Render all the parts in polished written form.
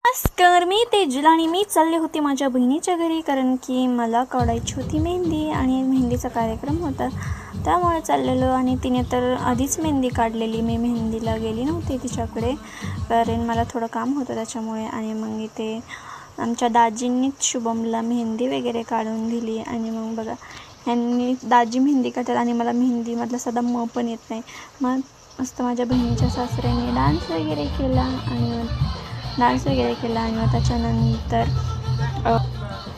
नमस्कार, मी तेजल आणि मी चालले होते माझ्या बहिणीच्या घरी, कारण की मला काढायची होती मेहंदी आणि मेहंदीचा कार्यक्रम होता, त्यामुळे चाललेलो. आणि तिने तर आधीच मेहंदी काढलेली, मी मेहंदीला गेली नव्हती तिच्याकडे, कारण मला थोडं काम होतं त्याच्यामुळे. आणि मग इथे आमच्या दाजींनीच शुभमला मेहंदी वगैरे काढून दिली. आणि मग बघा, ह्यांनी दाजी मेहंदी काढतात आणि मला मेहंदीमधला साधा पण येत नाही. मग मस्त माझ्या बहिणीच्या सासऱ्याने डान्स वगैरे केला आणि मग त्याच्यानंतर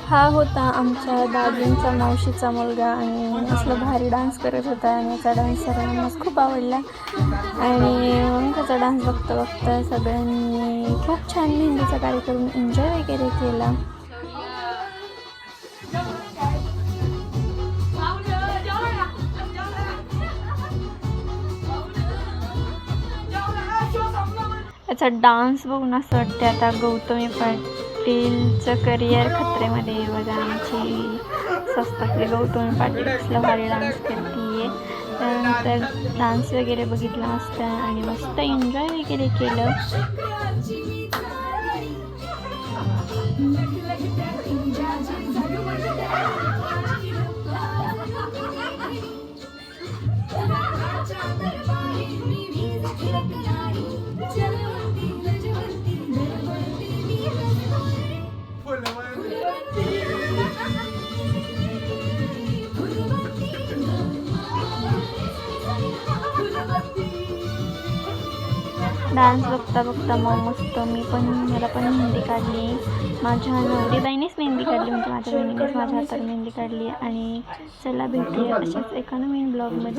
हा होता आमच्या दाजींचा मावशीचा मुलगा आणि असलं भारी डान्स करत होता. आणि याचा डान्स सगळ्यांना खूप आवडला. आणि मग त्याचा डान्स बघता सगळ्यांनी खूप छान मेहंदीचा कार्यक्रम एन्जॉय वगैरे केला. याचा डान्स बघून असं वाटते आता गौतमी पाटीलचं करिअर खतरेमध्ये. बघा, आमची स्वस्तातली गौतमी पाटील कसला भारी डान्स करते. त्यानंतर डान्स वगैरे बघितला मस्त आणि मस्त एन्जॉय वगैरे केलं. डान्स बघता मग मस्त मला पण मेहंदी काढली. माझ्या नवरीबाईनेच मेहंदी काढली, म्हणजे माझ्या बहिणीनेच माझ्या हातावर मेहंदी काढली. आणि चला भेटूया अशाच एका नवीन ब्लॉगमध्ये.